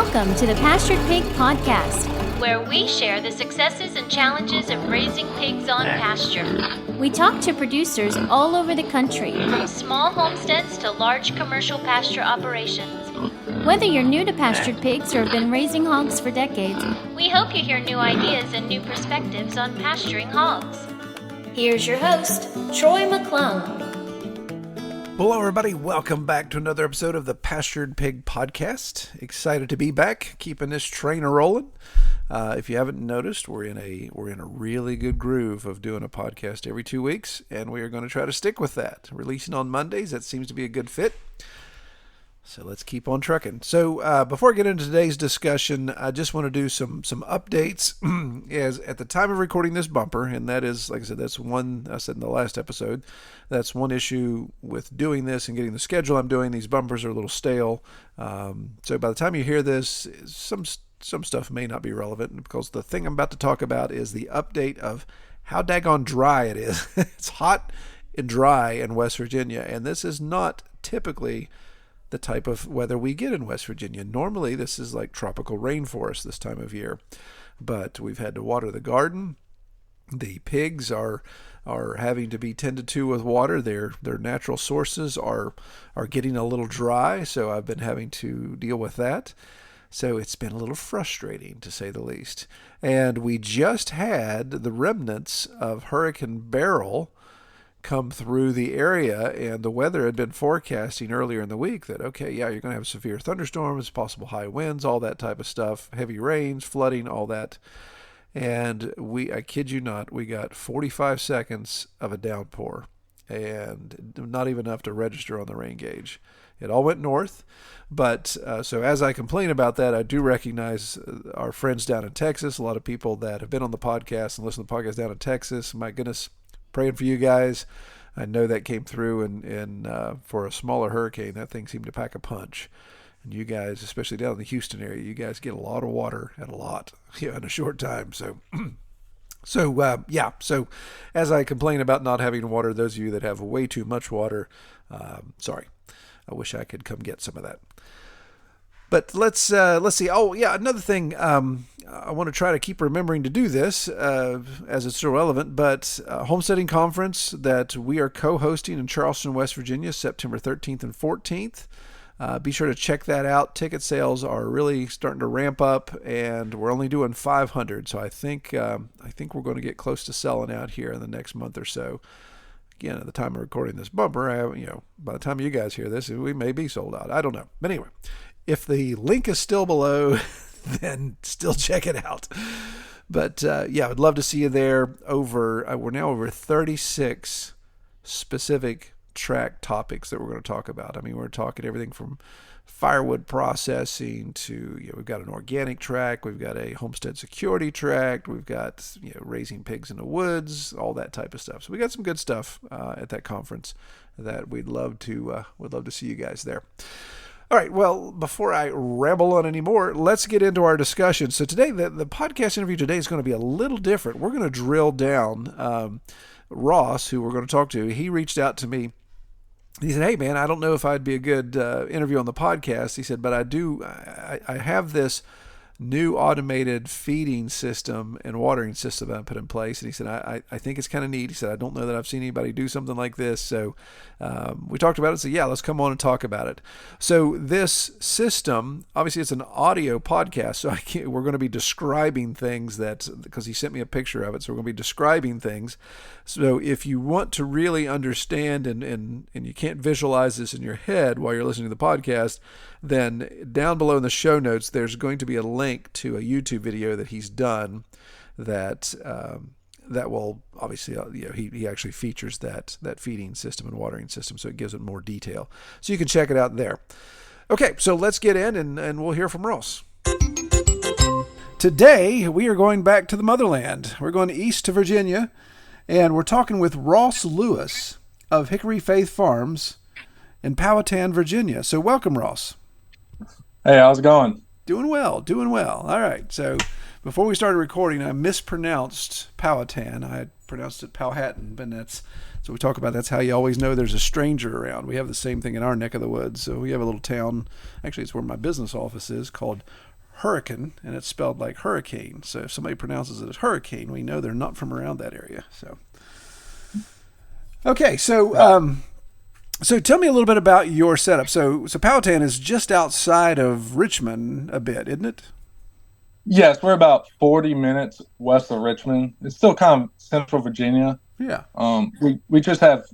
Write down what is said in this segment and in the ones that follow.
Welcome to the Pastured Pig Podcast, where we share the successes and challenges of raising pigs on pasture. We talk to producers all over the country, from small homesteads to large commercial pasture operations. Whether you're new to pastured pigs or have been raising hogs for decades, we hope you hear new ideas and new perspectives on pasturing hogs. Here's your host, Troy McClung. Hello, everybody. Welcome back to another episode of the Pastured Pig Podcast. Excited to be back, keeping this train a-rolling. If you haven't noticed, we're in a really good groove of doing a podcast every 2 weeks, and we are going to try to stick with that. Releasing on Mondays, that seems to be a good fit. So let's keep on trucking. So before I get into today's discussion, I just want to do some updates. As at the time of recording this bumper, and that is, like I said, that's one, I said in the last episode, that's one issue with doing this and getting the schedule I'm doing. These bumpers are a little stale. So by the time you hear this, some stuff may not be relevant, because the thing I'm about to talk about is the update of how daggone dry it is. It's hot and dry in West Virginia, and this is not typically the type of weather we get in West Virginia. Normally, this is like tropical rainforest this time of year, but we've had to water the garden. The pigs are having to be tended to with water. Their natural sources are getting a little dry, so I've been having to deal with that. So it's been a little frustrating, to say the least. And we just had the remnants of Hurricane Beryl come through the area, and the weather had been forecasting earlier in the week that, okay, yeah, you're going to have severe thunderstorms, possible high winds, all that type of stuff, heavy rains, flooding, all that. And I kid you not, we got 45 seconds of a downpour, and not even enough to register on the rain gauge. It all went north, but so as I complain about that, I do recognize our friends down in Texas, a lot of people that have been on the podcast and listen to the podcast down in Texas. My goodness, praying for you guys. I know that came through, and for a smaller hurricane, that thing seemed to pack a punch. And you guys, especially down in the Houston area, you guys get a lot of water and a lot in a short time. So, So as I complain about not having water, those of you that have way too much water, sorry. I wish I could come get some of that. But let's see. Oh, yeah, another thing. I want to try to keep remembering to do this as it's still relevant. But homesteading conference that we are co-hosting in Charleston, West Virginia, September 13th and 14th. Be sure to check that out. Ticket sales are really starting to ramp up, and we're only doing 500. So I think we're going to get close to selling out here in the next month or so. Again, at the time of recording this bumper, by the time you guys hear this, we may be sold out. I don't know. But anyway, if the link is still below, then still check it out. But yeah, I'd love to see you there. We're now over 36 specific track topics that we're going to talk about. I mean, we're talking everything from firewood processing to, we've got an organic track, we've got a homestead security track, we've got, raising pigs in the woods, all that type of stuff. So we got some good stuff at that conference that we'd love to see you guys there. All right, well, before I ramble on anymore, let's get into our discussion. So today, the podcast interview today is going to be a little different. We're going to drill down. Ross, who we're going to talk to, he reached out to me. He said, hey, man, I don't know if I'd be a good interview on the podcast. He said, but I have this new automated feeding system and watering system that I put in place. And he said, I think it's kind of neat. He said, I don't know that I've seen anybody do something like this. So we talked about it. So yeah, let's come on and talk about it. So this system, obviously it's an audio podcast. So we're going to be describing things because he sent me a picture of it. So we're going to be describing things. So if you want to really understand and you can't visualize this in your head while you're listening to the podcast, then down below in the show notes, there's going to be a link to a YouTube video that he's done that will obviously, he actually features that feeding system and watering system, so it gives it more detail. So you can check it out there. Okay, so let's get in and we'll hear from Ross. Today, we are going back to the motherland. We're going east to Virginia, and we're talking with Ross Lewis of Hickory Faith Farms in Powhatan, Virginia. So welcome, Ross. Hey, how's it going? Doing well. All right. So before we started recording, I mispronounced Powhatan. I had pronounced it Powhatan, but so we talk about that's how you always know there's a stranger around. We have the same thing in our neck of the woods. So we have a little town, actually it's where my business office is, called hurricane, and it's spelled like hurricane. So if somebody pronounces it as hurricane, we know they're not from around that area. So, okay, so tell me a little bit about your setup. So Powhatan is just outside of Richmond a bit, isn't it? Yes, we're about 40 minutes west of Richmond. It's still kind of central Virginia. Yeah. We just have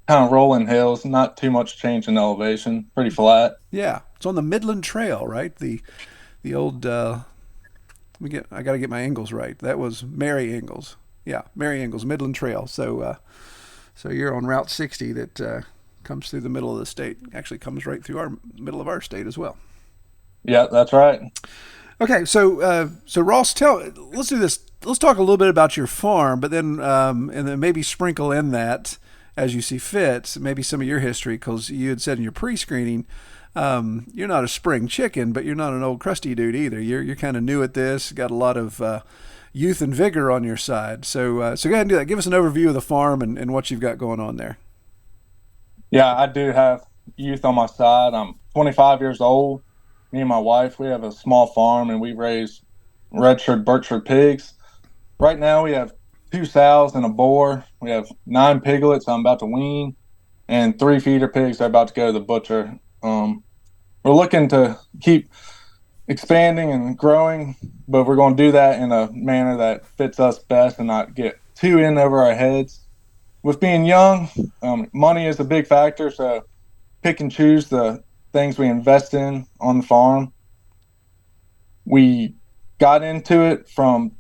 kind of rolling hills, not too much change in elevation, pretty flat. Yeah, it's on the Midland Trail, right? The old. I got to get my Ingalls right. That was Mary Ingalls. Yeah, Mary Ingalls Midland Trail. So you're on Route 60 that comes through the middle of the state. Actually, comes right through our middle of our state as well. Yeah, that's right. Okay, so Ross, let's do this. Let's talk a little bit about your farm, but then and then maybe sprinkle in that as you see fit, maybe some of your history, because you had said in your pre-screening, you're not a spring chicken, but you're not an old crusty dude either. You're kind of new at this, got a lot of youth and vigor on your side. So go ahead and do that. Give us an overview of the farm and what you've got going on there. Yeah, I do have youth on my side. I'm 25 years old. Me and my wife, we have a small farm, and we raise red-shirt Berkshire pigs. Right now, we have 2 sows and a boar. We have 9 piglets I'm about to wean, and 3 feeder pigs are about to go to the butcher. We're looking to keep expanding and growing, but we're going to do that in a manner that fits us best and not get too in over our heads. With being young, money is a big factor, so pick and choose the things we invest in on the farm. We got into it from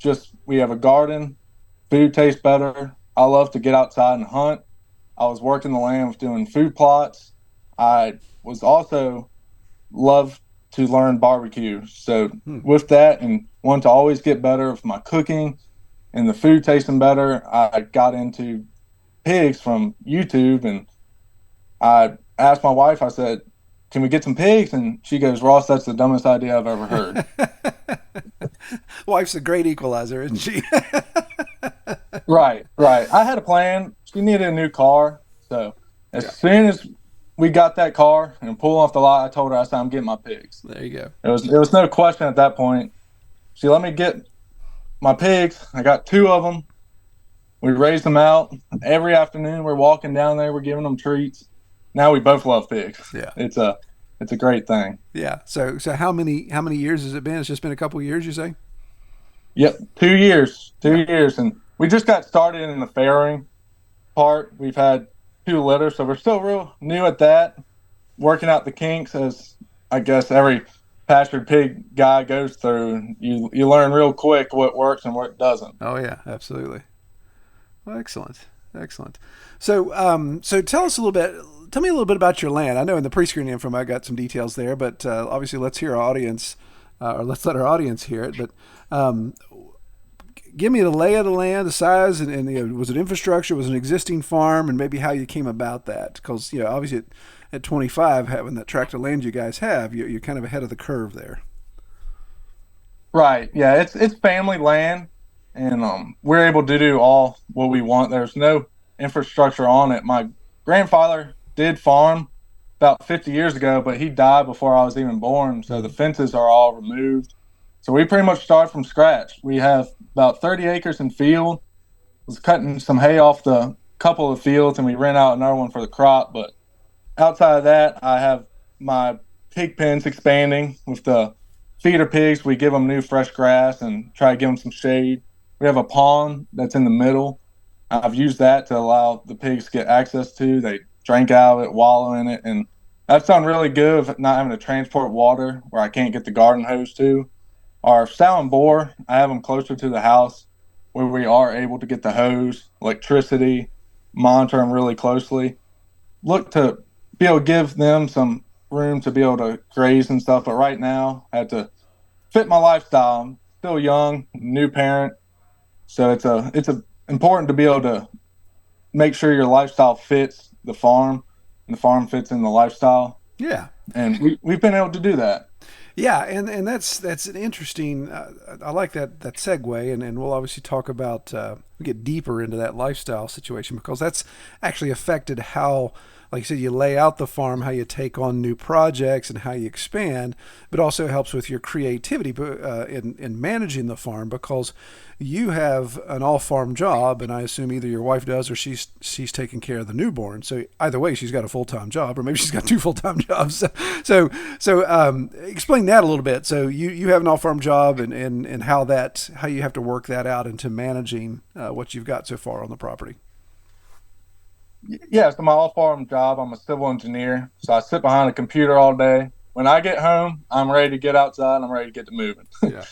we have a garden, food tastes better. I love to get outside and hunt. I was working the land with doing food plots. I was also love to learn barbecue. So with that and want to always get better with my cooking and the food tasting better, I got into pigs from YouTube, and I asked my wife, I said, can we get some pigs? And she goes, Ross, that's the dumbest idea I've ever heard. Wife's a great equalizer, isn't she? Right. I had a plan. She needed a new car. So as soon as we got that car and pulled off the lot, I told her, I said, I'm getting my pigs. There you go. There was no question at that point. She let me get my pigs. I got 2 of them. We raised them out. Every afternoon we're walking down there. We're giving them treats. Now we both love pigs. Yeah. It's a great thing. Yeah. So how many years has it been? It's just been a couple of years, you say? Yep. 2 years. 2 years. And we just got started in the farrowing part. We've had 2 litters, so we're still real new at that. Working out the kinks, as I guess every pastured pig guy goes through. You learn real quick what works and what doesn't. Oh yeah, absolutely. Well, excellent. So tell us a little bit. Tell me a little bit about your land. I know in the pre-screening info I got some details there, but obviously let's hear our audience, or let's let our audience hear it. But give me the lay of the land, the size, and was it infrastructure? Was it an existing farm, and maybe how you came about that? Because obviously at 25, having that tract of land you guys have, you're kind of ahead of the curve there. Right. Yeah. It's family land, and we're able to do all what we want. There's no infrastructure on it. My grandfather did farm about 50 years ago, but he died before I was even born. So the fences are all removed. So we pretty much start from scratch. We have about 30 acres in field. Was cutting some hay off the couple of fields, and we rent out another one for the crop. But outside of that, I have my pig pens expanding with the feeder pigs. We give them new fresh grass and try to give them some shade. We have a pond that's in the middle. I've used that to allow the pigs to get access to. They drink out of it, wallow in it, and that's done really good of not having to transport water where I can't get the garden hose to. Our sow and boar, I have them closer to the house where we are able to get the hose, electricity, monitor them really closely. Look to be able to give them some room to be able to graze and stuff, but right now I have to fit my lifestyle. I'm still young, new parent, so it's important to be able to make sure your lifestyle fits the farm and the farm fits in the lifestyle. Yeah. And we've been able to do that. Yeah, and that's an interesting. I like that segue, and we'll obviously talk about get deeper into that lifestyle situation, because that's actually affected how like you said, you lay out the farm, how you take on new projects and how you expand, but also helps with your creativity in managing the farm, because you have an all-farm job, and I assume either your wife does or she's taking care of the newborn. So either way, she's got a full-time job, or maybe she's got 2 full-time jobs. So explain that a little bit. So you have an all-farm job, and how you have to work that out into managing what you've got so far on the property. Yeah, so my all-farm job, I'm a civil engineer, so I sit behind a computer all day. When I get home, I'm ready to get outside, and I'm ready to get to moving. Yeah.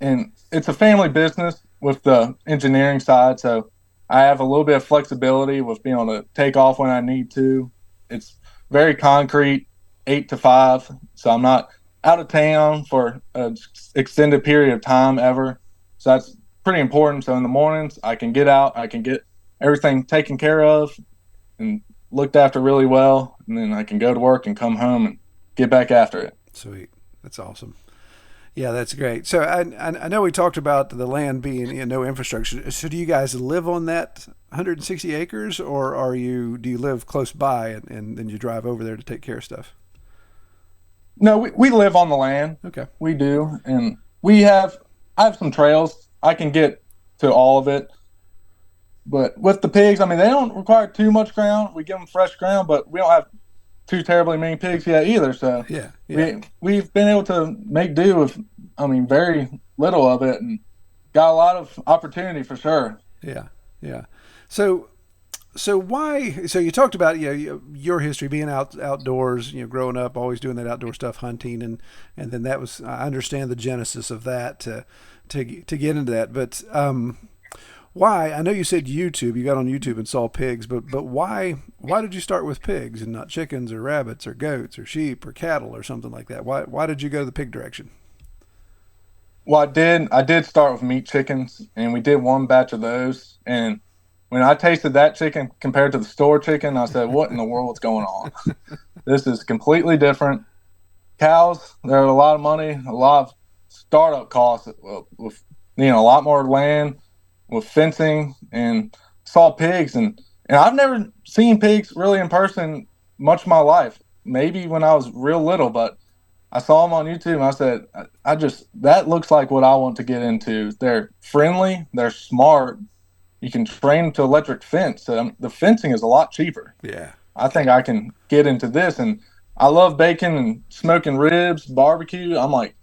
And it's a family business with the engineering side, so I have a little bit of flexibility with being able to take off when I need to. It's very concrete, 8 to 5, so I'm not out of town for an extended period of time ever. So that's pretty important. So in the mornings, I can get out, I can get everything taken care of and looked after really well, and then I can go to work and come home and get back after it. Sweet. That's awesome. Yeah, that's great. So I know we talked about the land being no infrastructure. So do you guys live on that 160 acres, or do you live close by and then you drive over there to take care of stuff? No, we live on the land. Okay. We do. And I have some trails. I can get to all of it. But with the pigs, I mean, they don't require too much ground. We give them fresh ground, but we don't have too terribly many pigs yet either. So yeah. We've been able to make do with, very little of it, and got a lot of opportunity for sure. Yeah. So why? So you talked about your history being outdoors, growing up, always doing that outdoor stuff, hunting, and then that was, I understand the genesis of that to get into that, but why? I know you said YouTube. You got on YouTube and saw pigs, but why did you start with pigs and not chickens or rabbits or goats or sheep or cattle or something like that? Why did you go the pig direction? Well, I did start with meat chickens, and we did one batch of those. And when I tasted that chicken compared to the store chicken, I said, "What in the world's going on? This is completely different." Cows, they're a lot of money, a lot of startup costs with a lot more land, with fencing, and saw pigs, and I've never seen pigs really in person much of my life. Maybe when I was real little, but I saw them on YouTube, and I said, that looks like what I want to get into. They're friendly, they're smart. You can train them to electric fence. So the fencing is a lot cheaper. Yeah. I think I can get into this, and I love bacon and smoking ribs, barbecue. I'm like,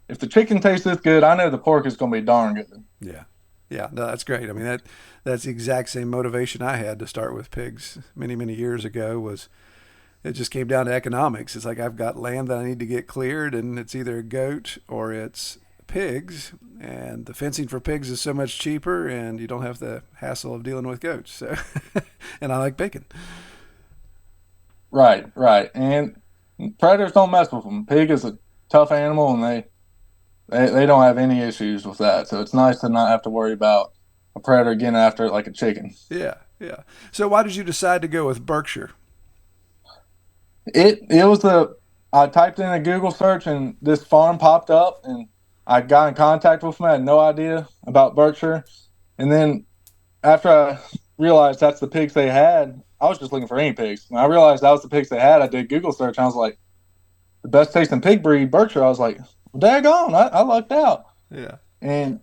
if the chicken tastes this good, I know the pork is going to be darn good. Yeah, no, that's great. I mean, that's the exact same motivation I had to start with pigs many, many years ago. It just came down to economics. It's like, I've got land that I need to get cleared, and it's either a goat or it's pigs, and the fencing for pigs is so much cheaper, and you don't have the hassle of dealing with goats. So, and I like bacon. Right. And predators don't mess with them. Pig is a tough animal, and they don't have any issues with that. So it's nice to not have to worry about a predator getting after it like a chicken. Yeah. So why did you decide to go with Berkshire? It was I typed in a Google search, and this farm popped up, and I got in contact with them. I had no idea about Berkshire. And then after I realized that's the pigs they had, I was just looking for any pigs. When I realized that was the pigs they had, I did Google search, and I was like, the best tasting pig breed, Berkshire. I was like, well, daggone, I lucked out. Yeah. And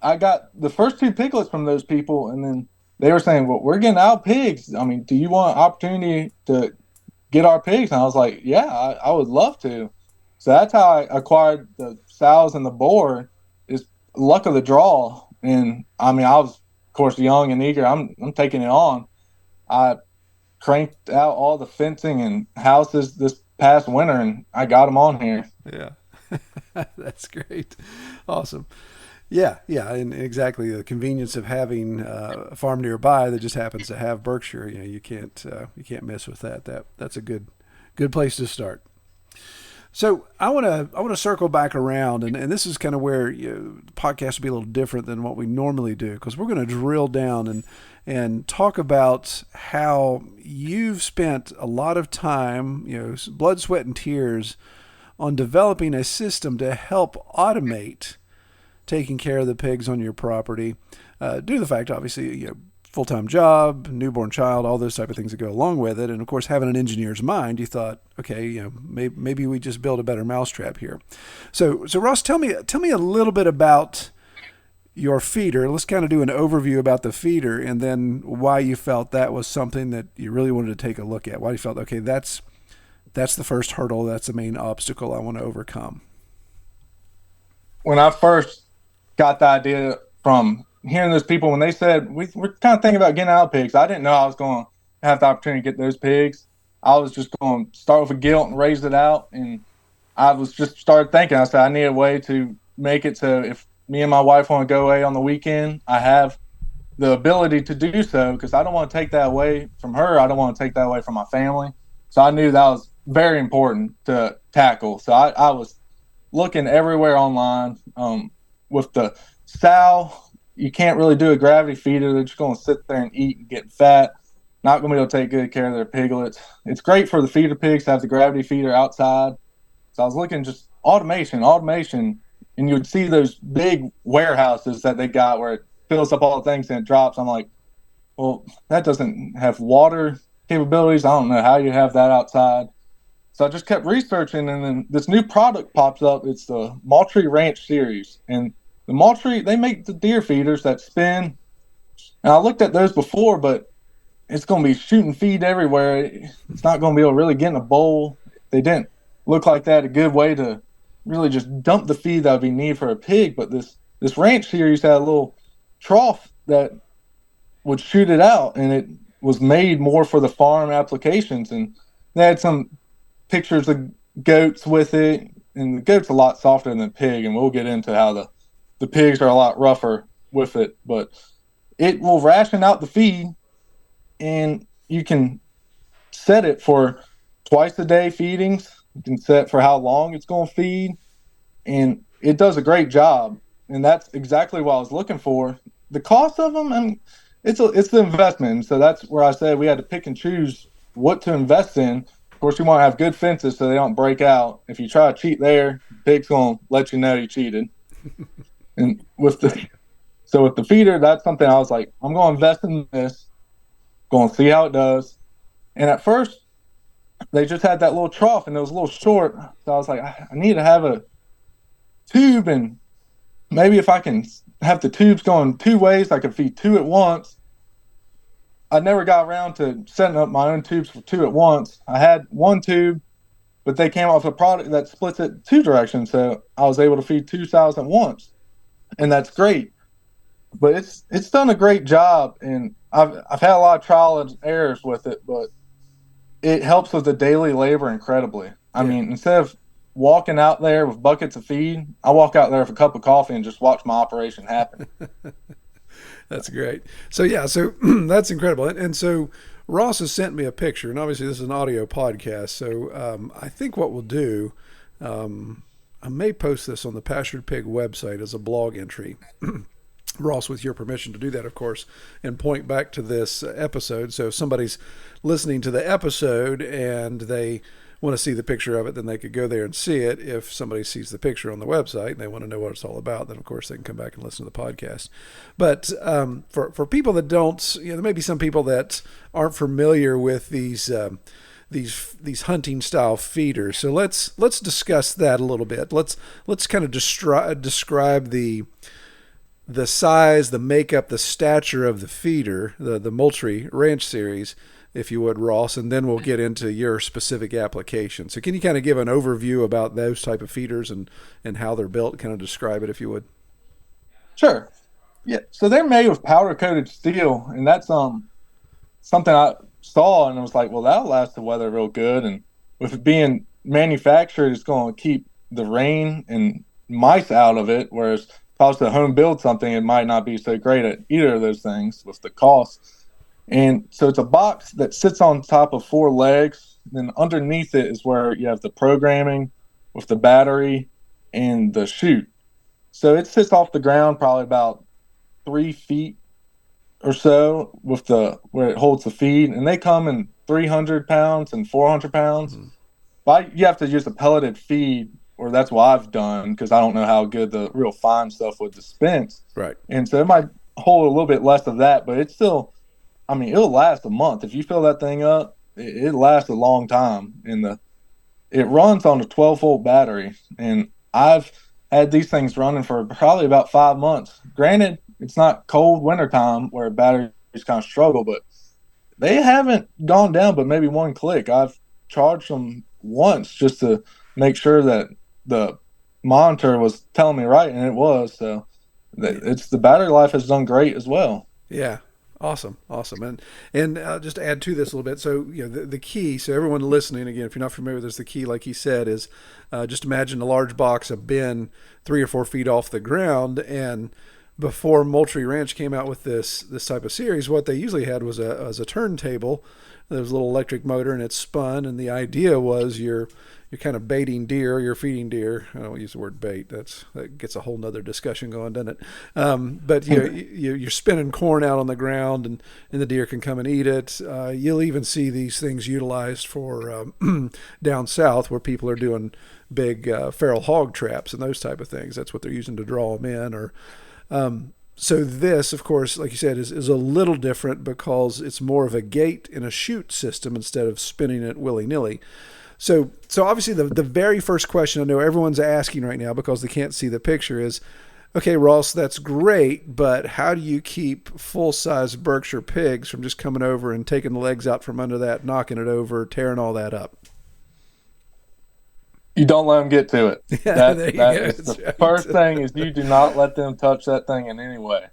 I got the first 2 piglets from those people, and then they were saying, well, we're getting out pigs. I mean, do you want an opportunity to get our pigs? And I was like, yeah, I would love to. So that's how I acquired the sows and the boar, is luck of the draw. And I mean, I was, of course, young and eager. I'm taking it on. I cranked out all the fencing and houses this past winter, and I got them on here. Yeah. That's great. Awesome. Yeah, and exactly the convenience of having a farm nearby that just happens to have Berkshire. You can't miss with that. That's a good place to start. So I want to circle back around, and this is kind of where the podcast will be a little different than what we normally do, because we're going to drill down and talk about how you've spent a lot of time, blood, sweat, and tears on developing a system to help automate taking care of the pigs on your property, due to the fact, obviously, full-time job, newborn child, all those type of things that go along with it. And of course, having an engineer's mind, you thought, okay, maybe we just build a better mousetrap here. So Ross, tell me a little bit about your feeder. Let's kind of do an overview about the feeder, and then why you felt that was something that you really wanted to take a look at. Why you felt, okay, that's the first hurdle, that's the main obstacle I want to overcome. When I first got the idea from hearing those people, when they said, we're kind of thinking about getting out pigs, I didn't know I was going to have the opportunity to get those pigs. I was just going to start with a gilt and raise it out. And I was just started thinking, I said, I need a way to make it so if me and my wife want to go away on the weekend, I have the ability to do so, because I don't want to take that away from her. I don't want to take that away from my family. So I knew that was very important to tackle. So I was looking everywhere online. With the sow, you can't really do a gravity feeder. They're just going to sit there and eat and get fat. Not going to be able to take good care of their piglets. It's great for the feeder pigs to have the gravity feeder outside. So I was looking just automation, and you would see those big warehouses that they got where it fills up all the things and it drops. I'm like, well, that doesn't have water capabilities. I don't know how you have that outside. So I just kept researching, and then this new product pops up. It's the Moultrie Ranch series. And the Moultrie, they make the deer feeders that spin. And I looked at those before, but it's going to be shooting feed everywhere. It's not going to be able to really get in a bowl. They didn't look like that a good way to really just dump the feed that would be needed for a pig. But this ranch series had a little trough that would shoot it out, and it was made more for the farm applications. And they had some pictures of goats with it, and the goat's a lot softer than the pig, and we'll get into how the pigs are a lot rougher with it. But it will ration out the feed, and you can set it for twice a day feedings. You can set for how long it's going to feed, and it does a great job. And that's exactly what I was looking for. The cost of them, and it's the investment. So that's where I said we had to pick and choose what to invest in. Of course, you want to have good fences so they don't break out. If you try to cheat there, pig's going to let you know you cheated. And with the feeder, that's something I was like, I'm going to invest in this, going to see how it does. And at first, they just had that little trough, and it was a little short. So I was like, I need to have a tube, and maybe if I can have the tubes going two ways, I could feed two at once. I never got around to setting up my own tubes for two at once. I had one tube, but they came off a product that splits it two directions, so I was able to feed two sows at once, and that's great. But it's done a great job, and I've had a lot of trial and errors with it, but it helps with the daily labor incredibly. I mean, instead of walking out there with buckets of feed, I walk out there with a cup of coffee and just watch my operation happen. That's great. So that's incredible. And so Ross has sent me a picture, and obviously this is an audio podcast. So I think what we'll do, I may post this on the Pastured Pig website as a blog entry. Ross, with your permission to do that, of course, and point back to this episode. So if somebody's listening to the episode and they want to see the picture of it, then they could go there and see it. If somebody sees the picture on the website and they want to know what it's all about, then of course they can come back and listen to the podcast. But for people that don't, there may be some people that aren't familiar with these hunting style feeders. So let's discuss that a little bit. Let's kind of describe the size, the makeup, the stature of the feeder, the Moultrie Ranch series, if you would, Ross, and then we'll get into your specific application. So can you kind of give an overview about those type of feeders and how they're built, kind of describe it if you would? Sure. Yeah. So they're made with powder coated steel, and that's something I saw and I was like, well, that'll last the weather real good. And with it being manufactured, it's going to keep the rain and mice out of it. Whereas if I was to home build something, it might not be so great at either of those things with the cost. And so it's a box that sits on top of four legs. Then underneath it is where you have the programming with the battery and the chute. So it sits off the ground probably about 3 feet or so with where it holds the feed. And they come in 300 pounds and 400 pounds. Mm-hmm. But you have to use a pelleted feed, or that's what I've done, because I don't know how good the real fine stuff would dispense. Right. And so it might hold a little bit less of that, but it's still I mean, it'll last a month. If you fill that thing up, it lasts a long time. And it runs on a 12-volt battery. And I've had these things running for probably about 5 months. Granted, it's not cold wintertime where batteries kind of struggle, but they haven't gone down but maybe one click. I've charged them once just to make sure that the monitor was telling me right, and it was. So it's the battery life has done great as well. Yeah. Awesome. And just to add to this a little bit. So, the key, so everyone listening, again, if you're not familiar with this, the key, like he said, is just imagine a large box, a bin 3 or 4 feet off the ground. And before Moultrie Ranch came out with this type of series, what they usually had was a turntable. There was a little electric motor and it spun. And the idea was you're kind of baiting deer, you're feeding deer. I don't use the word bait. That gets a whole nother discussion going, doesn't it? But you're spinning corn out on the ground, and the deer can come and eat it. You'll even see these things utilized for down south where people are doing big feral hog traps and those type of things. That's what they're using to draw them in. Or so this, of course, like you said, is a little different because it's more of a gate and a chute system instead of spinning it willy-nilly. So obviously the very first question I know everyone's asking right now because they can't see the picture is, okay, Ross, that's great, but how do you keep full-size Berkshire pigs from just coming over and taking the legs out from under that, knocking it over, tearing all that up? You don't let them get to it. Yeah, that is the first thing is you do not let them touch that thing in any way.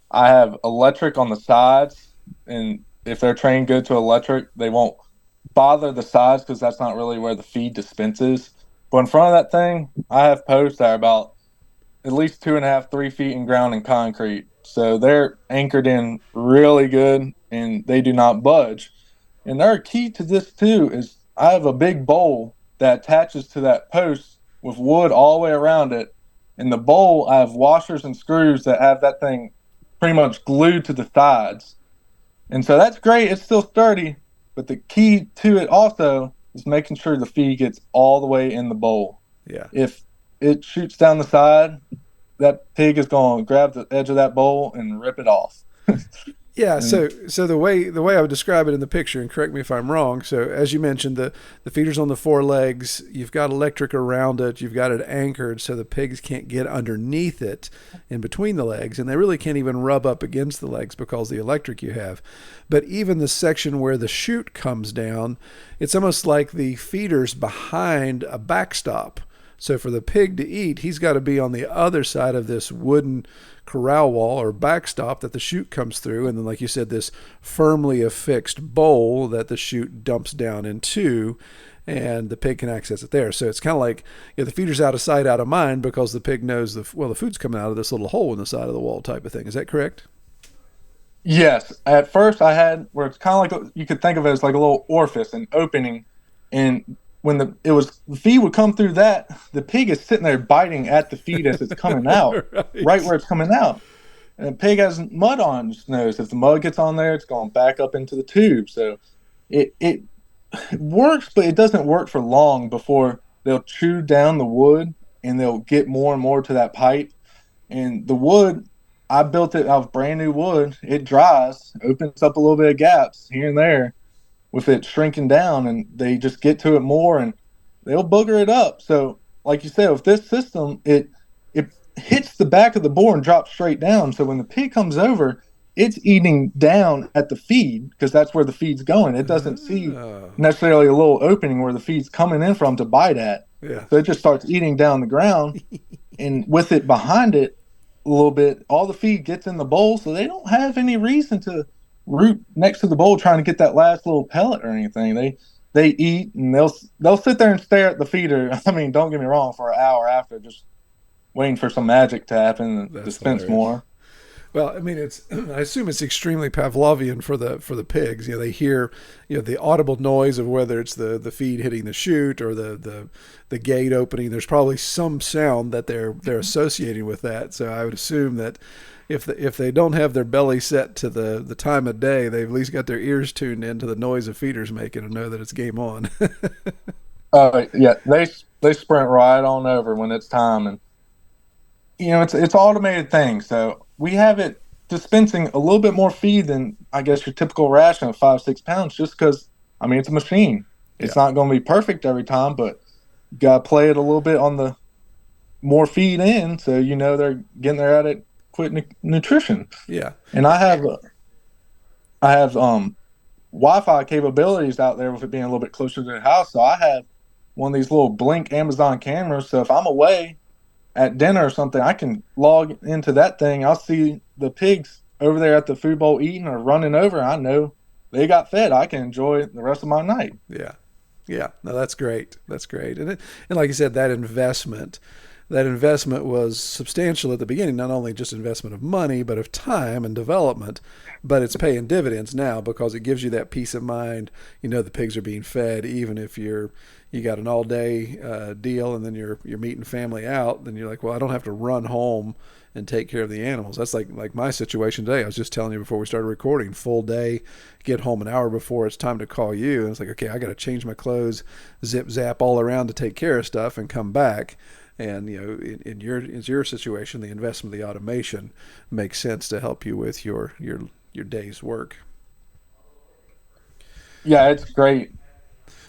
I have electric on the sides, and if they're trained good to electric, they won't bother the sides because that's not really where the feed dispense is. But in front of that thing, I have posts that are about at least 2.5, 3 feet in ground and concrete. So they're anchored in really good and they do not budge. And our key to this too is I have a big bowl that attaches to that post with wood all the way around it. In the bowl, I have washers and screws that have that thing pretty much glued to the sides. And so that's great. It's still sturdy. But the key to it also is making sure the feed gets all the way in the bowl. Yeah. If it shoots down the side, that pig is going to grab the edge of that bowl and rip it off. Yeah, so the way I would describe it in the picture, and correct me if I'm wrong, so as you mentioned, the feeder's on the 4 legs, you've got electric around it, you've got it anchored so the pigs can't get underneath it in between the legs, and they really can't even rub up against the legs because of the electric you have. But even the section where the chute comes down, it's almost like the feeder's behind a backstop. So for the pig to eat, he's got to be on the other side of this wooden corral wall or backstop that the chute comes through. And then, like you said, this firmly affixed bowl that the chute dumps down into, and the pig can access it there. So it's kind of like the feeder's out of sight, out of mind because the pig knows the food's coming out of this little hole in the side of the wall type of thing. Is that correct? Yes. At first I had where it's kind of like, you could think of it as like a little orifice, an opening, and when the feed would come through that, the pig is sitting there biting at the feed as it's coming out, right where it's coming out. And the pig has mud on its nose. If the mud gets on there, it's going back up into the tube. So it works, but it doesn't work for long before they'll chew down the wood and they'll get more and more to that pipe. And the wood, I built it out of brand new wood. It dries, opens up a little bit of gaps here and there with it shrinking down, and they just get to it more and they'll booger it up. So like you said, with this system, it hits the back of the board and drops straight down. So when the pig comes over, it's eating down at the feed because that's where the feed's going. It doesn't see necessarily a little opening where the feed's coming in from to bite at. Yeah. So it just starts eating down the ground. And with it behind it a little bit, all the feed gets in the bowl, so they don't have any reason to root next to the bowl trying to get that last little pellet or anything. They eat and they'll sit there and stare at the feeder. I mean, don't get me wrong, for an hour after, just waiting for some magic to happen and dispense hilarious. more. Well, I mean, I assume it's extremely Pavlovian for the pigs. They hear the audible noise of whether it's the feed hitting the chute or the gate opening. There's probably some sound that they're associating with that. So I would assume that if they don't have their belly set to the time of day, they've at least got their ears tuned into the noise of feeders making and know that it's game on. Yeah, they sprint right on over when it's time, and it's automated thing. So we have it dispensing a little bit more feed than I guess your typical ration of 5-6 pounds, just because I mean it's a machine. It's Yeah. not going to be perfect every time, but you got to play it a little bit on the more feed in, so they're getting their adequate nutrition. Yeah. And I have Wi-Fi capabilities out there with it being a little bit closer to the house, so I have one of these little Blink Amazon cameras. So if I'm away at dinner or something, I can log into that thing. I'll see the pigs over there at the food bowl eating or running over. I know they got fed. I can enjoy the rest of my night. Yeah. Yeah. No, that's great. That's great. And like you said, that investment was substantial at the beginning, not only just investment of money, but of time and development. But it's paying dividends now because it gives you that peace of mind. The pigs are being fed, even if you got an all day deal and then you're meeting family out. Then you're like, well, I don't have to run home and take care of the animals. That's like my situation today. I was just telling you before we started recording, full day, get home an hour before it's time to call you. And it's like, okay, I got to change my clothes, zip zap all around to take care of stuff and come back. And in your situation, the investment of the automation makes sense to help you with your day's work. Yeah, it's great.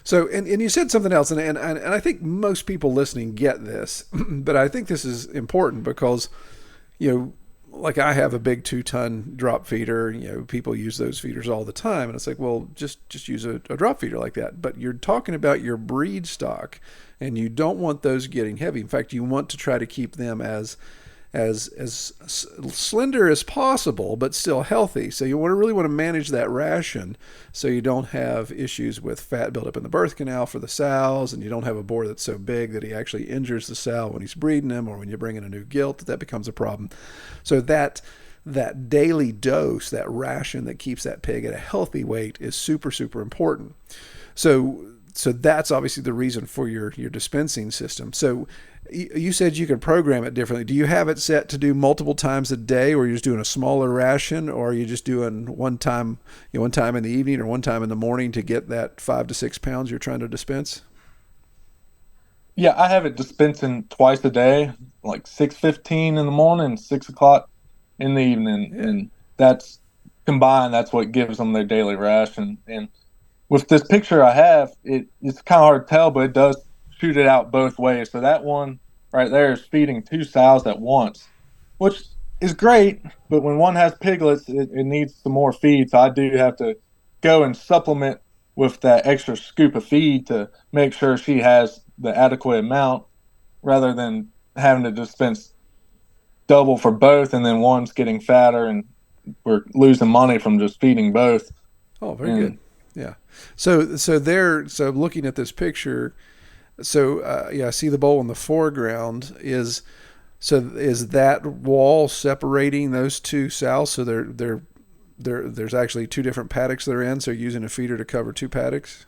So, and you said something else, and I think most people listening get this, but I think this is important because, like I have a big 2-ton drop feeder. People use those feeders all the time, and it's like, well, just use a drop feeder like that. But you're talking about your breed stock, and you don't want those getting heavy. In fact, you want to try to keep them as slender as possible, but still healthy. So you really want to manage that ration so you don't have issues with fat buildup in the birth canal for the sows, and you don't have a boar that's so big that he actually injures the sow when he's breeding him, or when you bring in a new gilt, that becomes a problem. So that daily dose, that ration that keeps that pig at a healthy weight, is super, super important. So that's obviously the reason for your dispensing system. So you said you can program it differently. Do you have it set to do multiple times a day, or you're just doing a smaller ration, or are you just doing one time in the evening or one time in the morning to get that 5 to 6 pounds you're trying to dispense? Yeah, I have it dispensing twice a day, like 6:15 in the morning, 6 o'clock in the evening, Yeah. and that's combined. That's what gives them their daily ration. And with this picture I have, it's kind of hard to tell, but it does shoot it out both ways. So that one right there is feeding 2 sows at once, which is great. But when one has piglets, it needs some more feed. So I do have to go and supplement with that extra scoop of feed to make sure she has the adequate amount, rather than having to dispense double for both, and then one's getting fatter and we're losing money from just feeding both. Oh, very good. And Yeah. So looking at this picture, I see the bowl in the foreground. Is that wall separating those two sows? So there's actually two different paddocks they're in. So you're using a feeder to cover two paddocks.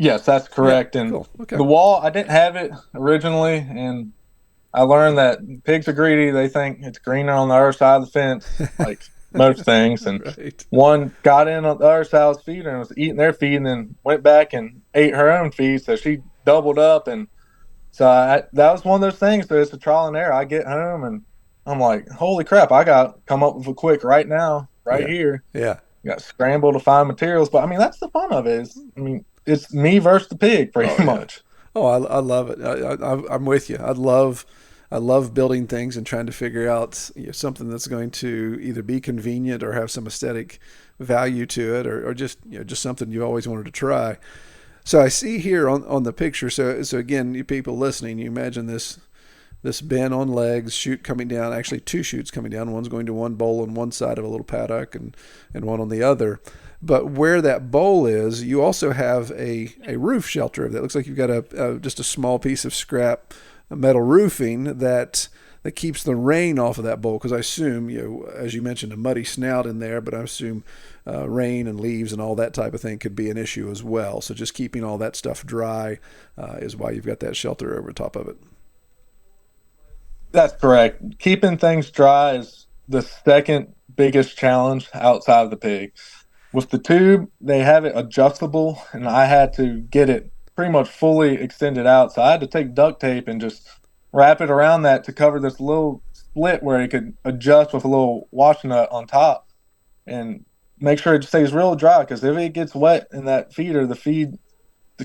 yes, that's correct. Yeah, And cool. Okay. the wall, I didn't have it originally, and I learned that pigs are greedy. They think it's greener on the other side of the fence, like most things. And Right. one got in on the other sow's feeder and was eating their feed, and then went back and ate her own feed. So she doubled up. And so that was one of those things. So it's a trial and error. I get home and I'm like, holy crap, I got to come up with a quick right now, right Yeah. here. Yeah. Got to scramble to find materials. But I mean, that's the fun of it. It's me versus the pig, pretty Oh yeah. much. Oh, I love it. I'm with you. I love building things and trying to figure out something that's going to either be convenient or have some aesthetic value to it, or just just something you always wanted to try. So I see here on the picture. So again, you people listening, you imagine this bin on legs, chute coming down. Actually, two chutes coming down. One's going to one bowl on one side of a little paddock, and one on the other. But where that bowl is, you also have a roof shelter that looks like you've got just a small piece of scrap metal roofing that keeps the rain off of that bowl. Because I assume, as you mentioned, a muddy snout in there, but I assume rain and leaves and all that type of thing could be an issue as well. So just keeping all that stuff dry is why you've got that shelter over top of it. That's correct. Keeping things dry is the second biggest challenge outside of the pig. With the tube, they have it adjustable, and I had to get it pretty much fully extended out. So I had to take duct tape and just wrap it around that to cover this little split where it could adjust with a little wash nut on top, and make sure it stays real dry. Because if it gets wet in that feeder, the feed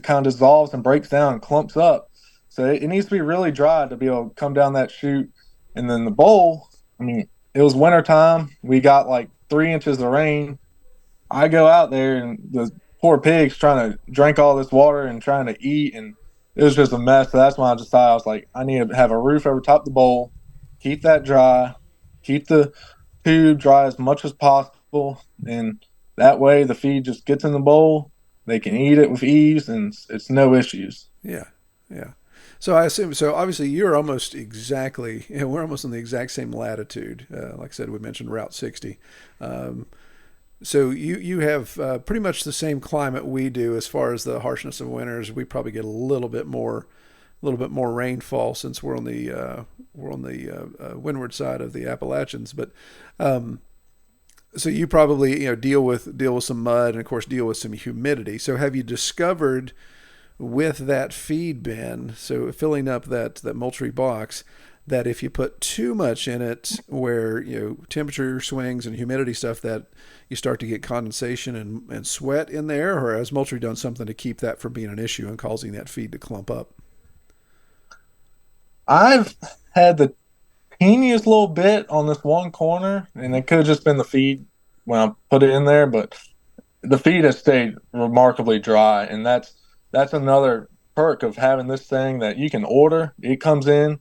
kind of dissolves and breaks down and clumps up. So it needs to be really dry to be able to come down that chute. And then the bowl, I mean, it was winter time. We got like 3 inches of rain. I go out there and the poor pig's trying to drink all this water and trying to eat, and it was just a mess. So that's when I decided, I was like, I need to have a roof over top the bowl, keep that dry, keep the tube dry as much as possible, and that way the feed just gets in the bowl. They can eat it with ease, and it's no issues. Yeah, yeah. So I assume, so obviously you're almost exactly, we're almost in the exact same latitude. Like I said, we mentioned Route 60. So you have pretty much the same climate we do as far as the harshness of winters. We probably get a little bit more rainfall since we're on the windward side of the Appalachians. But so you probably deal with some mud and of course deal with some humidity. So have you discovered with that feed bin, so filling up that Moultrie box, that if you put too much in it, where temperature swings and humidity stuff, that you start to get condensation and sweat in there, or has Moultrie done something to keep that from being an issue and causing that feed to clump up? I've had the teeniest little bit on this one corner, and it could have just been the feed when I put it in there, but the feed has stayed remarkably dry, and that's another perk of having this thing that you can order. It comes in,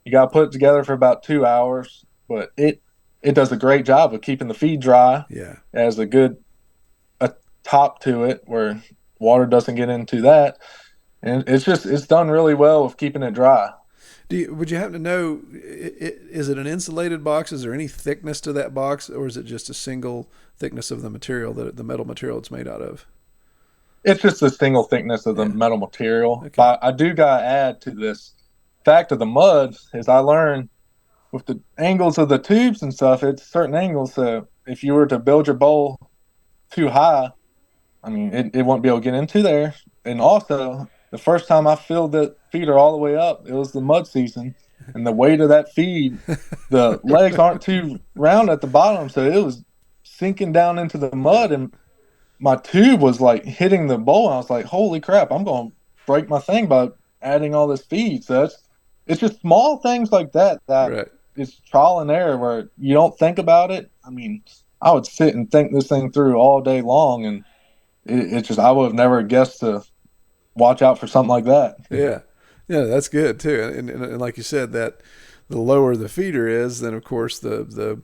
you got to put it together for about 2 hours, but it does a great job of keeping the feed dry. Yeah, it has a top to it where water doesn't get into that, and it's done really well with keeping it dry. Would you happen to know, is it an insulated box? Is there any thickness to that box, or is it just a single thickness of the material, the metal material it's made out of? It's just the single thickness of the metal material. Okay. But I do got to add to this fact of the mud is I learned with the angles of the tubes and stuff, it's certain angles. So if you were to build your bowl too high, I mean, it won't be able to get into there. And also, the first time I filled the feeder all the way up, it was the mud season. And the weight of that feed, the legs aren't too round at the bottom. So it was sinking down into the mud, and my tube was like hitting the bowl. And I was like, holy crap, I'm going to break my thing by adding all this feed. So it's just small things like that Right. It's trial and error where you don't think about it. I mean, I would sit and think this thing through all day long, and it's just, I would have never guessed to watch out for something like that. Yeah. Yeah, that's good too. And like you said, that the lower the feeder is, then of course the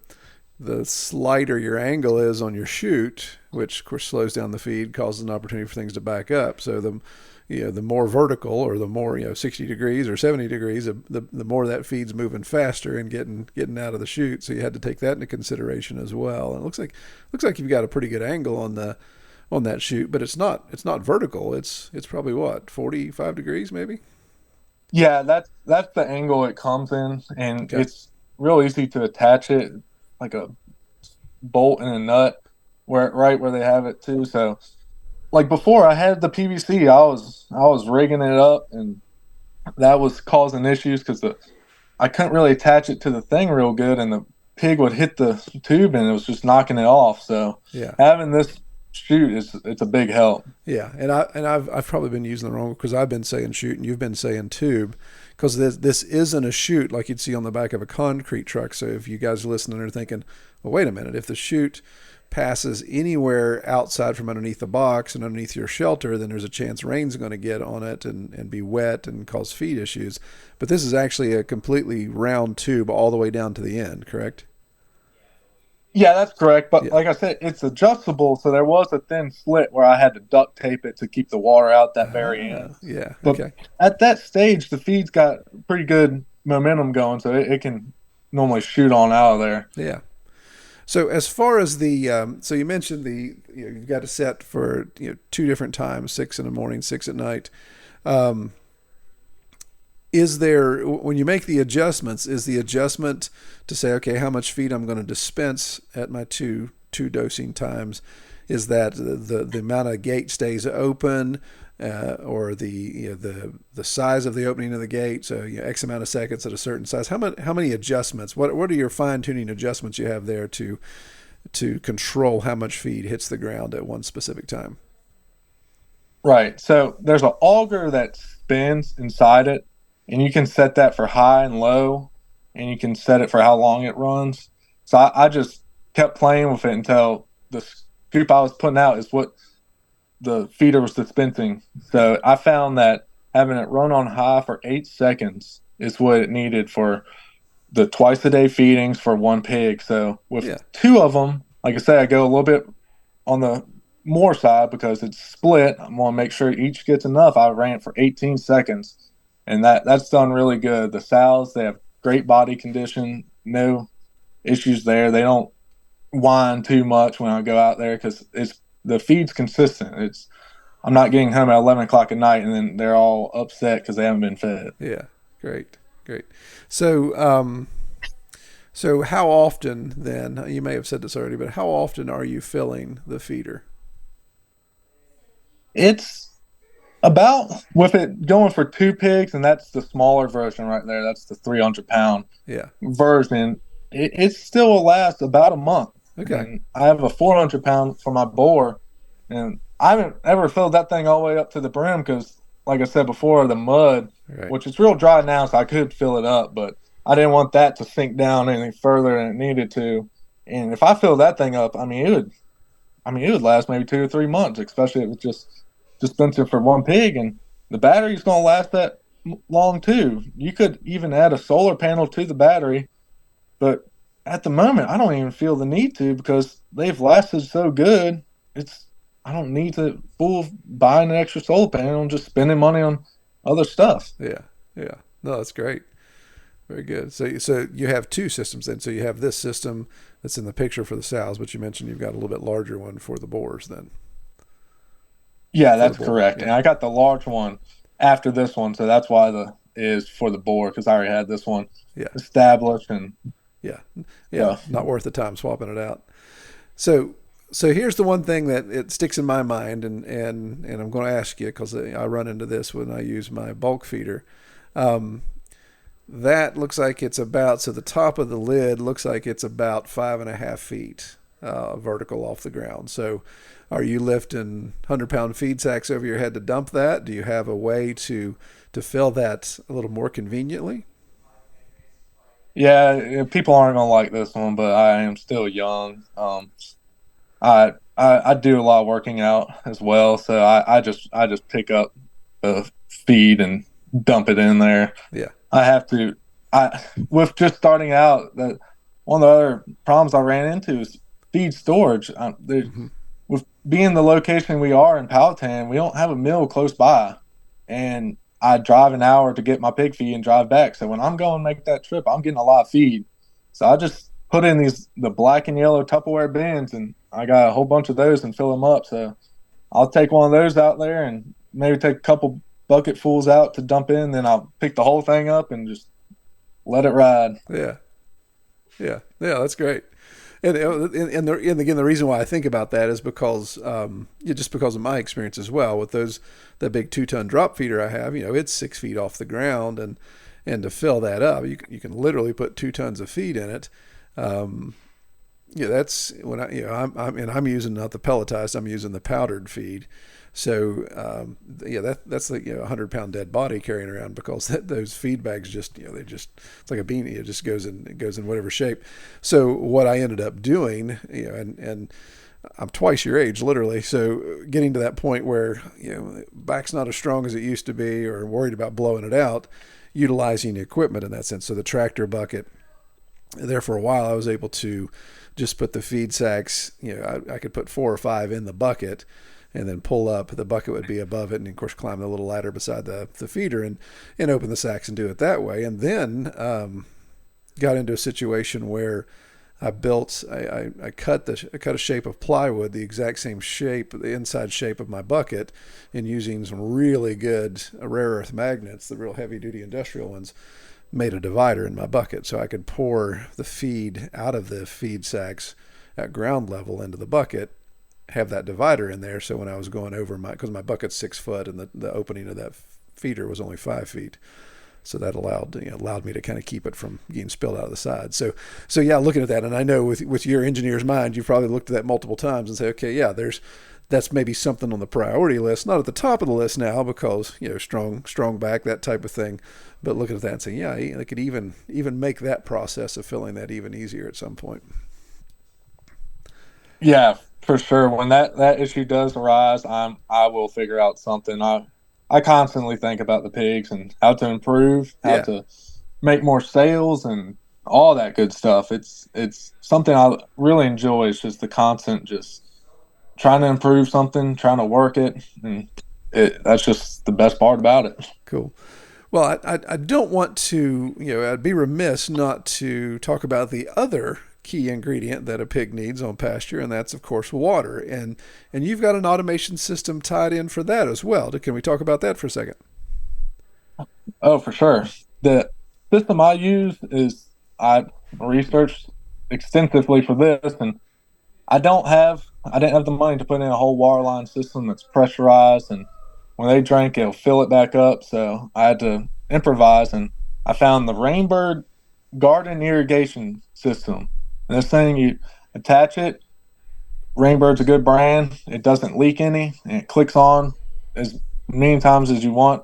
slighter your angle is on your chute, which of course slows down the feed, causes an opportunity for things to back up. So the more vertical, or the more 60 degrees or 70 degrees, the more that feed's moving faster and getting out of the chute. So you had to take that into consideration as well. And it looks like you've got a pretty good angle on that chute, but it's not vertical. It's probably what, 45 degrees maybe. Yeah, that's the angle it comes in, and Okay. It's real easy to attach it like a bolt and a nut right where they have it too. So like before I had the PVC, I was rigging it up, and that was causing issues because I couldn't really attach it to the thing real good, and the pig would hit the tube and it was just knocking it off. So Yeah. having this chute it's a big help. Yeah, and I've probably been using the wrong, because I've been saying chute and you've been saying tube, because this isn't a chute like you'd see on the back of a concrete truck. So if you guys are listening are thinking, well, wait a minute, if the chute passes anywhere outside from underneath the box and underneath your shelter, then there's a chance rain's going to get on it and be wet and cause feed issues. But this is actually a completely round tube all the way down to the end, correct? Yeah, that's correct. But Yeah. like I said, it's adjustable. So there was a thin slit where I had to duct tape it to keep the water out that very end. Yeah. But Okay. at that stage, the feed's got pretty good momentum going, so it can normally shoot on out of there. Yeah. So as far as so you mentioned you've got it set for 2 different times, 6 in the morning, 6 at night. Is there, when you make the adjustments, is the adjustment to say, okay, how much feed I'm going to dispense at my two dosing times? Is that the amount of gate stays open? or the size of the opening of the gate. So X amount of seconds at a certain size. How many adjustments? What are your fine tuning adjustments you have there to control how much feed hits the ground at one specific time? Right. So there's an auger that spins inside it, and you can set that for high and low, and you can set it for how long it runs. So I just kept playing with it until the scoop I was putting out is what the feeder was dispensing. So I found that having it run on high for 8 seconds is what it needed for the twice a day feedings for one pig. So with two of them, like I say, I go a little bit on the more side because it's split. I'm going to make sure each gets enough. I ran it for 18 seconds, and that's done really good. The sows, they have great body condition, no issues there. They don't whine too much when I go out there because the feed's consistent. I'm not getting home at 11 o'clock at night and then they're all upset because they haven't been fed. Yeah, great. So, so how often then, you may have said this already, but how often are you filling the feeder? It's about, with it going for 2 pigs, and that's the smaller version right there. That's the 300-pound version. It still will last about a month. Okay. And I have a 400-pound for my boar, and I haven't ever filled that thing all the way up to the brim because, like I said before, the mud, which is real dry now, so I could fill it up, but I didn't want that to sink down any further than it needed to. And if I fill that thing up, it would last maybe 2 or 3 months, especially if it was just dispensing for one pig. And the battery's going to last that long too. You could even add a solar panel to the battery, but at the moment, I don't even feel the need to because they've lasted so good. I don't need to fool buying an extra solar panel and just spending money on other stuff. Yeah. No, that's great. Very good. So you have 2 systems then. So you have this system that's in the picture for the sows, but you mentioned you've got a little bit larger one for the boars then. Yeah, that's correct. Yeah. And I got the large one after this one, so that's why the is for the boar because I already had this one established and not worth the time swapping it out. So here's the one thing that it sticks in my mind, and I'm going to ask you because I run into this when I use my bulk feeder. That looks like it's about, so the top of the lid looks like it's about 5.5 feet vertical off the ground. So are you lifting 100-pound feed sacks over your head to dump that? Do you have a way to fill that a little more conveniently? Yeah, people aren't going to like this one, but I am still young. I do a lot of working out as well, so I just pick up the feed and dump it in there. Yeah. I have to. With just starting out, that one of the other problems I ran into is feed storage. With being the location we are in Powhatan, we don't have a mill close by, and I drive an hour to get my pig feed and drive back. So when I'm going to make that trip, I'm getting a lot of feed. So I just put in the black and yellow Tupperware bins, and I got a whole bunch of those and fill them up. So I'll take one of those out there and maybe take a couple bucketfuls out to dump in, then I'll pick the whole thing up and just let it ride. Yeah, that's great. And again, the reason why I think about that is because just because of my experience as well with that big 2-ton drop feeder I have. It's 6 feet off the ground, and to fill that up, you can literally put 2 tons of feed in it. That's when I'm using not the pelletized, I'm using the powdered feed. So that's like 100-pound dead body carrying around because those feed bags just it's like a beanie. It just goes in whatever shape. So what I ended up doing, and I'm twice your age literally. So getting to that point where back's not as strong as it used to be, or worried about blowing it out, utilizing equipment in that sense. So the tractor bucket. There for a while, I was able to just put the feed sacks. I could put 4 or 5 in the bucket. And then pull up, the bucket would be above it, and of course climb the little ladder beside the feeder and open the sacks and do it that way. And then got into a situation where I cut a shape of plywood, the exact same shape, the inside shape of my bucket, and using some really good rare earth magnets, the real heavy duty industrial ones, made a divider in my bucket so I could pour the feed out of the feed sacks at ground level into the bucket. have that divider in there. So when I was going over because my bucket's 6 foot and the opening of that feeder was only 5 feet. So that allowed me to kind of keep it from getting spilled out of the side. So yeah, looking at that, and I know with your engineer's mind, you've probably looked at that multiple times and say, okay, yeah, that's maybe something on the priority list, not at the top of the list now because strong back, that type of thing. But looking at that and saying, yeah, I could even make that process of filling that even easier at some point. Yeah, for sure. When that issue does arise, I will figure out something. I constantly think about the pigs and how to improve, how to make more sales, and all that good stuff. It's something I really enjoy. It's just the constant, just trying to improve something, trying to work it, and that's just the best part about it. Cool. Well, I don't want to, I'd be remiss not to talk about the other key ingredient that a pig needs on pasture, and that's, of course, water. And you've got an automation system tied in for that as well. Can we talk about that for a second? Oh, for sure. The system I use is I researched extensively for this, and I didn't have the money to put in a whole water line system that's pressurized, and when they drink, it'll fill it back up. So I had to improvise, and I found the Rainbird garden irrigation system. And this thing, you attach it. Rainbird's a good brand. It doesn't leak any, and it clicks on as many times as you want.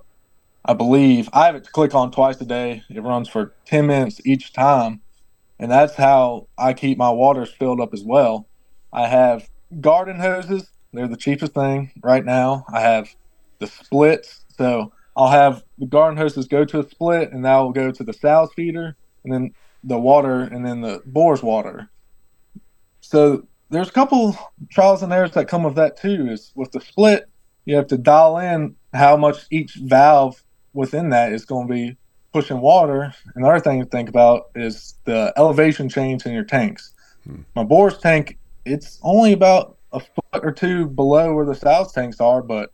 I believe I have it to click on twice a day. It runs for 10 minutes each time, and that's how I keep my waters filled up as well. I have garden hoses. They're the cheapest thing right now. I have the splits. So I'll have the garden hoses go to a split, and that will go to the sow's feeder, and then the water, and then the boar's water. So there's a couple trials and errors that come with that too. Is with the split, you have to dial in how much each valve within that is going to be pushing water. And the other thing to think about is the elevation change in your tanks. My boar's tank, it's only about a foot or two below where the sow's tanks are, but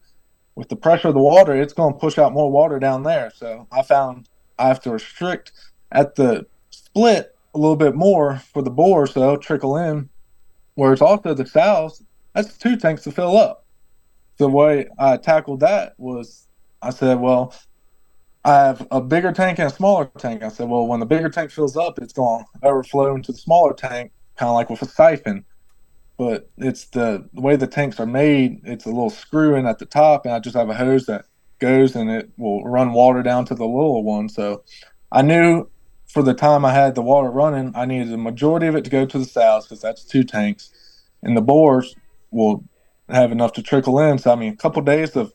with the pressure of the water, it's going to push out more water down there. So I found I have to restrict at the split a little bit more for the bore, so it'll trickle in. Where it's also the sows, that's 2 tanks to fill up. The way I tackled that was I said, well, I have a bigger tank and a smaller tank. I said, well, when the bigger tank fills up, it's going to overflow into the smaller tank, kind of like with a siphon. But it's the way the tanks are made, it's a little screw in at the top, and I just have a hose that goes and it will run water down to the little one. So I knew for the time I had the water running, I needed the majority of it to go to the sows because that's 2 tanks. And the bores will have enough to trickle in. So, I mean, a couple of days of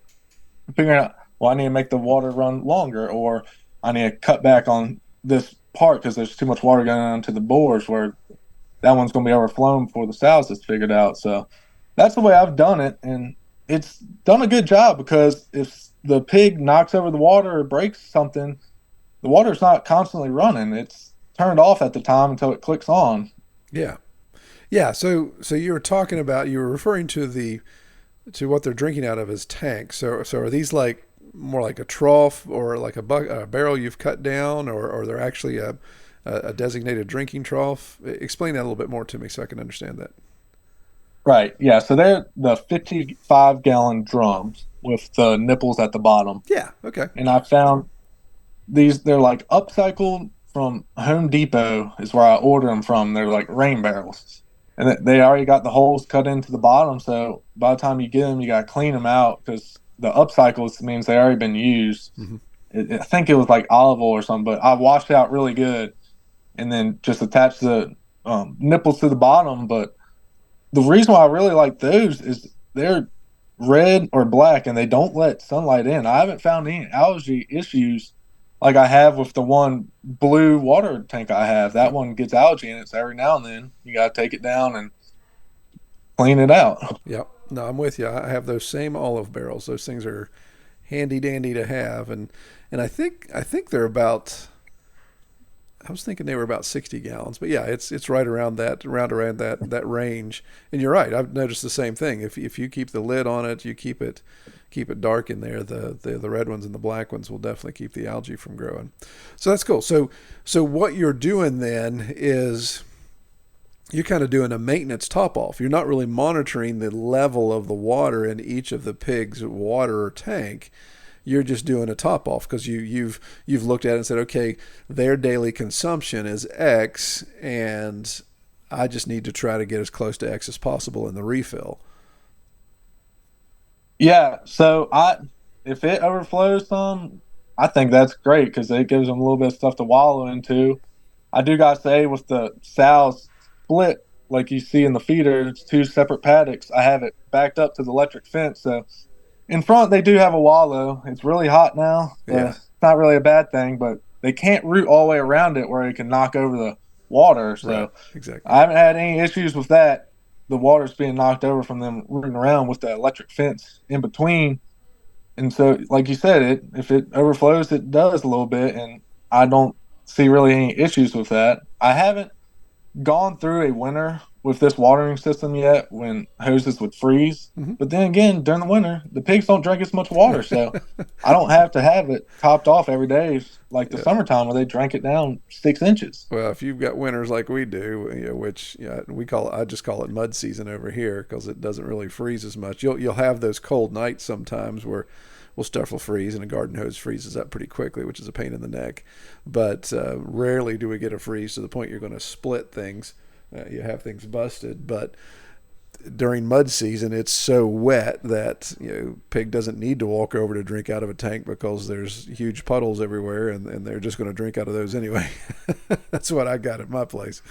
figuring out, well, I need to make the water run longer, or I need to cut back on this part because there's too much water going on to the bores where that one's going to be overflown before the sows is figured out. So that's the way I've done it. And it's done a good job because if the pig knocks over the water or breaks something, the water's not constantly running. It's turned off at the time until it clicks on. Yeah. Yeah. So you were referring to what they're drinking out of as tanks. So are these like more like a trough or like a barrel you've cut down, or they're actually a designated drinking trough? Explain that a little bit more to me so I can understand that. Right. Yeah. So they're the 55-gallon drums with the nipples at the bottom. Yeah. Okay. And I found they're like upcycled from Home Depot is where I order them from. They're like rain barrels. And they already got the holes cut into the bottom. So by the time you get them, you got to clean them out because the upcycles means they already been used. Mm-hmm. I think it was like olive oil or something, but I washed it out really good and then just attached the nipples to the bottom. But the reason why I really like those is they're red or black and they don't let sunlight in. I haven't found any algae issues like I have with the one blue water tank I have. That one gets algae in it, so every now and then you got to take it down and clean it out. Yep. No, I'm with you. I have those same olive barrels. Those things are handy dandy to have, and I think they're about. I was thinking they were about 60 gallons, but yeah, it's right around that range. And you're right. I've noticed the same thing. If you keep the lid on it, you keep it dark in there. The red ones and the black ones will definitely keep the algae from growing. So that's cool. So what you're doing then is you're kind of doing a maintenance top off. You're not really monitoring the level of the water in each of the pigs' water or tank. You're just doing a top off because you've looked at it and said, okay, their daily consumption is X, and I just need to try to get as close to X as possible in the refill. Yeah, so if it overflows some, I think that's great because it gives them a little bit of stuff to wallow into. I do gotta say, with the sows split like you see in the feeder, it's two separate paddocks. I have it backed up to the electric fence, so in front they do have a wallow. It's really hot now, but Yeah. it's not really a bad thing. But they can't root all the way around it where it can knock over the water. Right. So Exactly. I haven't had any issues with that. The water's being knocked over from them rooting around with the electric fence in between. And so, like you said, if it overflows, it does a little bit, and I don't see really any issues with that. I haven't gone through a winter with this watering system yet when hoses would freeze. Mm-hmm. But then again, during the winter, the pigs don't drink as much water, so I don't have to have it topped off every day like the Yeah. summertime where they drank it down 6 inches. Well, if you've got winters like we do, which I just call it mud season over here because it doesn't really freeze as much. You'll have those cold nights sometimes where stuff will freeze and a garden hose freezes up pretty quickly, which is a pain in the neck. But rarely do we get a freeze to the point you're going to split things. You have things busted, but during mud season, it's so wet that pig doesn't need to walk over to drink out of a tank because there's huge puddles everywhere, and they're just going to drink out of those anyway. That's what I got at my place.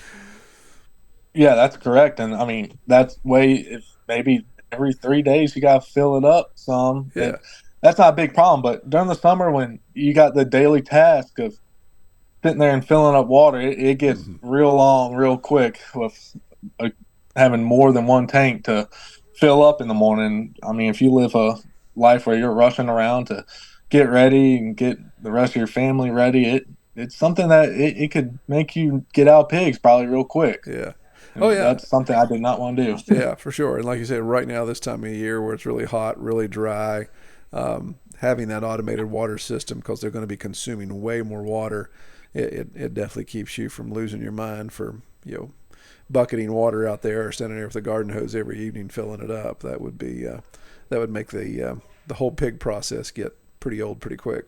Yeah, that's correct. And I mean, that's if maybe every 3 days you got to fill it up some. Yeah. That's not a big problem. But during the summer, when you got the daily task of sitting there and filling up water, it gets real long, real quick with having more than one tank to fill up in the morning. I mean, if you live a life where you're rushing around to get ready and get the rest of your family ready, it's something that it could make you get out pigs probably real quick. Yeah. And Oh, yeah. that's something I did not want to do. Yeah, for sure. And like you said, right now, this time of year where it's really hot, really dry, having that automated water system, because they're going to be consuming way more water, it definitely keeps you from losing your mind for bucketing water out there or standing there with a garden hose every evening filling it up. That would be that would make the whole pig process get pretty old pretty quick.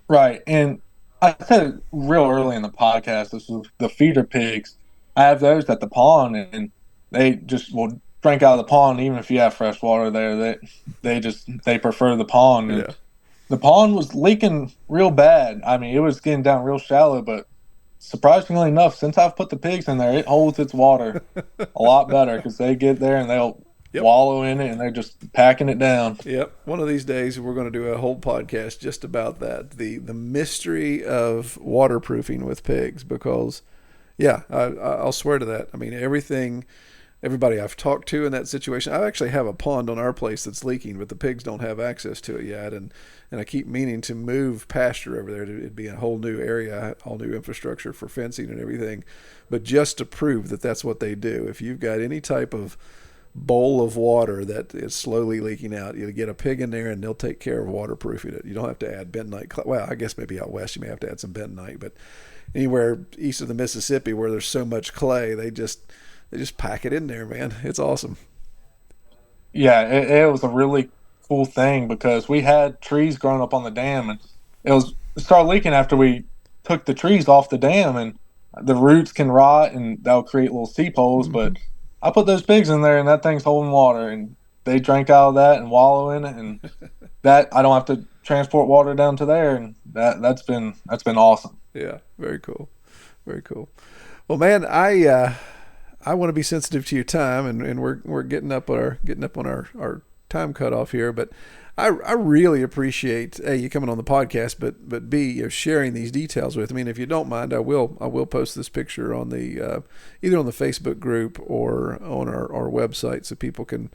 Right. And I said it real early in the podcast, this was the feeder pigs. I have those at the pond, and they just will drink out of the pond even if you have fresh water there. They prefer the pond. And Yeah. the pond was leaking real bad. I mean, it was getting down real shallow, but surprisingly enough, since I've put the pigs in there, it holds its water a lot better because they get there and they'll wallow in it and they're just packing it down. Yep. One of these days we're going to do a whole podcast just about that, the mystery of waterproofing with pigs, because I'll swear to that. I mean, everybody I've talked to in that situation, I actually have a pond on our place that's leaking, but the pigs don't have access to it yet. And I keep meaning to move pasture over there. It'd be a whole new area, all new infrastructure for fencing and everything. But just to prove that that's what they do. If you've got any type of bowl of water that is slowly leaking out, you get a pig in there and they'll take care of waterproofing it. You don't have to add bentonite. Well, I guess maybe out west you may have to add some bentonite, but anywhere east of the Mississippi where there's so much clay, they just pack it in there, man. It's awesome. Yeah, it was a really cool thing because we had trees growing up on the dam, and it started leaking after we took the trees off the dam, and the roots can rot and that'll create little seep holes. But I put those pigs in there and that thing's holding water, and they drank out of that and wallow in it, and that I don't have to transport water down to there, and that's been awesome. Yeah, very cool. Very cool. Well, man, I want to be sensitive to your time, and we're getting up on our time cutoff here, but I really appreciate you coming on the podcast, but B, sharing these details with me. And if you don't mind, I will post this picture on the either on the Facebook group or on our website so people can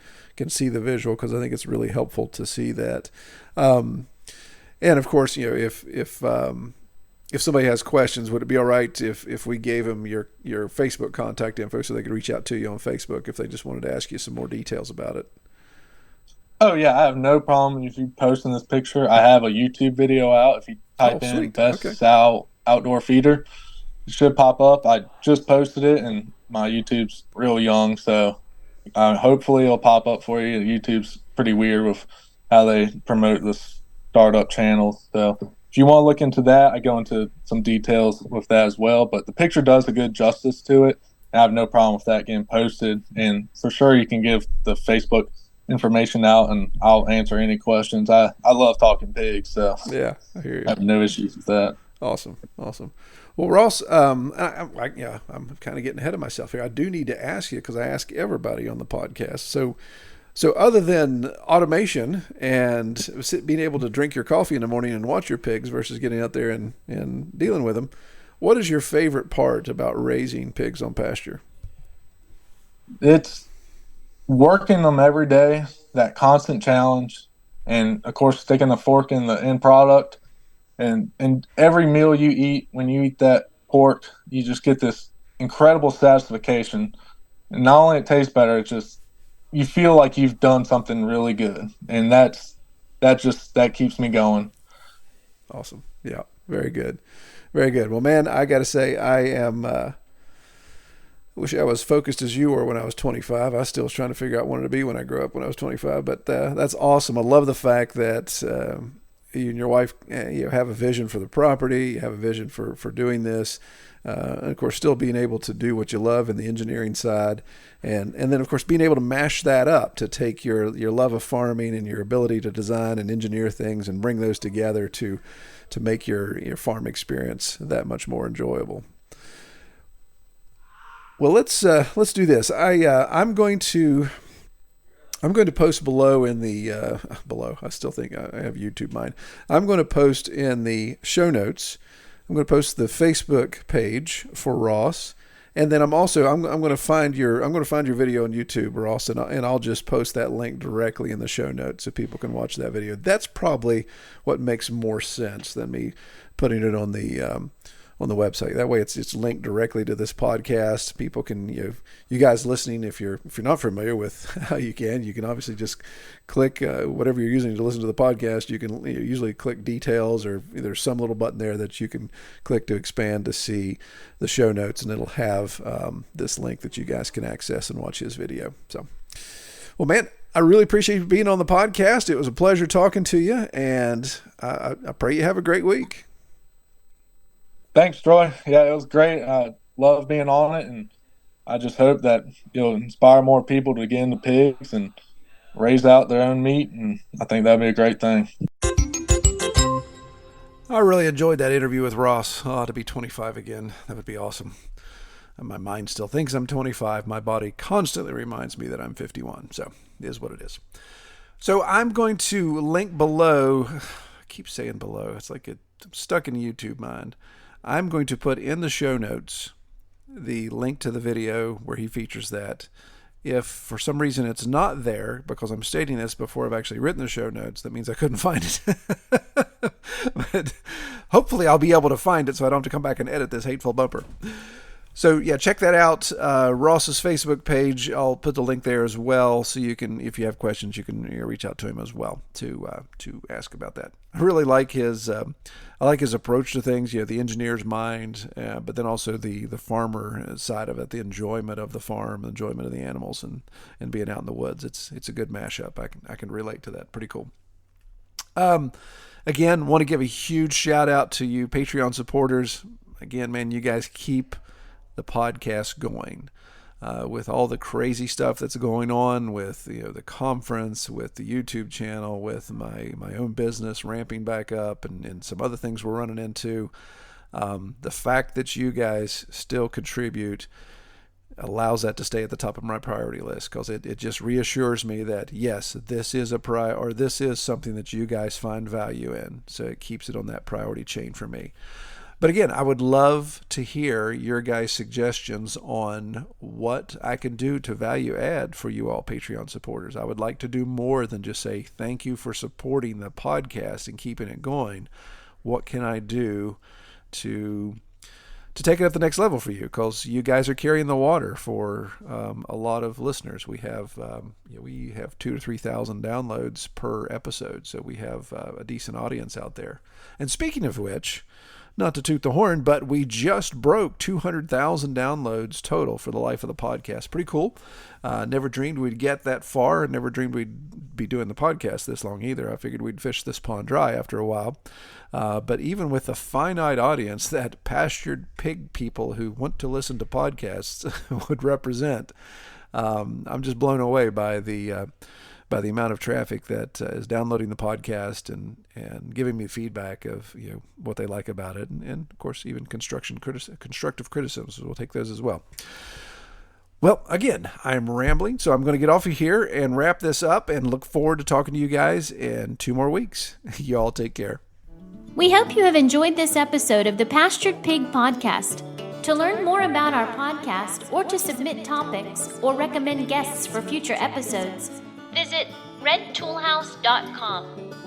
see the visual, because I think it's really helpful to see that. And of course, if somebody has questions, would it be all right if we gave them your Facebook contact info so they could reach out to you on Facebook if they just wanted to ask you some more details about it? Oh yeah, I have no problem if you posting this picture. I have a YouTube video out. If you type in sweet. best Okay. sow outdoor feeder, It should pop up. I just posted it, and my YouTube's real young, so hopefully it'll pop up for you. YouTube's pretty weird with how they promote this startup channel. So if you want to look into that, I go into some details with that as well. But the picture does a good justice to it. I have no problem with that getting posted. And for sure, you can give the Facebook information out, and I'll answer any questions. I love talking pigs, so Yeah, I hear you. I have no issues with that. Awesome. Well, Ross, yeah, I'm kind of getting ahead of myself here. I do need to ask you because I ask everybody on the podcast. So other than automation and being able to drink your coffee in the morning and watch your pigs versus getting out there and dealing with them, what is your favorite part about raising pigs on pasture? It's working them every day, that constant challenge, and of course sticking the fork in the end product. And every meal you eat, when you eat that pork, you just get this incredible satisfaction. And not only it tastes better, it's just you feel like you've done something really good, and that keeps me going. Awesome. Yeah, very good. Very good. Well, man, I got to say, I am. Wish I was focused as you were when I was 25. I still was trying to figure out what I wanted to be when I grew up when I was 25. But that's awesome. I love the fact that you and your wife have a vision for the property, you have a vision for doing this. And of course, still being able to do what you love in the engineering side. And then, of course, being able to mash that up to take your love of farming and your ability to design and engineer things and bring those together to make your farm experience that much more enjoyable. Well, let's do this. I'm going to post below in the below. I still think I have YouTube mine. I'm going to post in the show notes. I'm going to post the Facebook page for Ross, and then I'm going to find your video on YouTube, Ross, and I'll just post that link directly in the show notes so people can watch that video. That's probably what makes more sense than me putting it on the website. That way it's linked directly to this podcast. People can, you guys listening, if you're not familiar with how you can obviously just click whatever you're using to listen to the podcast. You can usually click details, or there's some little button there that you can click to expand to see the show notes, and it'll have this link that you guys can access and watch his video. So, well, man, I really appreciate you being on the podcast. It was a pleasure talking to you, and I pray you have a great week. Thanks, Troy. Yeah, it was great. I love being on it, and I just hope that you'll inspire more people to get into pigs and raise out their own meat, and I think that'd be a great thing. I really enjoyed that interview with Ross. To be 25 again, that would be awesome. And my mind still thinks I'm 25. My body constantly reminds me that I'm 51. So it is what it is. So I'm going to link below. I keep saying below. It's like I'm stuck in YouTube mind. I'm going to put in the show notes the link to the video where he features that. If for some reason it's not there, because I'm stating this before I've actually written the show notes, that means I couldn't find it. But hopefully I'll be able to find it so I don't have to come back and edit this hateful bumper. So yeah, check that out. Ross's Facebook page. I'll put the link there as well, so you can, if you have questions, you can reach out to him as well to ask about that. I really like his approach to things. The engineer's mind, but then also the farmer side of it, the enjoyment of the farm, the enjoyment of the animals, and being out in the woods. It's a good mashup. I can relate to that. Pretty cool. Again, want to give a huge shout out to you Patreon supporters. Again, man, you guys keep the podcast going with all the crazy stuff that's going on with the conference, with the YouTube channel, with my own business ramping back up, and some other things we're running into. The fact that you guys still contribute allows that to stay at the top of my priority list, because it just reassures me that yes, this is this is something that you guys find value in. So it keeps it on that priority chain for me. But again, I would love to hear your guys' suggestions on what I can do to value add for you all Patreon supporters. I would like to do more than just say thank you for supporting the podcast and keeping it going. What can I do to take it up the next level for you? Because you guys are carrying the water for a lot of listeners. We have 2,000 to 3,000 downloads per episode, so we have a decent audience out there. And speaking of which, not to toot the horn, but we just broke 200,000 downloads total for the life of the podcast. Pretty cool. Never dreamed we'd get that far. Never dreamed we'd be doing the podcast this long either. I figured we'd fish this pond dry after a while. But even with the finite audience that pastured pig people who want to listen to podcasts would represent, I'm just blown away by the amount of traffic that is downloading the podcast and giving me feedback of what they like about it, and of course even constructive criticisms. We'll take those as well. Well, again, I'm rambling, so I'm going to get off of here and wrap this up and look forward to talking to you guys in 2 more weeks. Y'all take care. We hope you have enjoyed this episode of the Pastured Pig Podcast. To learn more about our podcast or to submit topics or recommend guests for future episodes, visit redtoolhouse.com.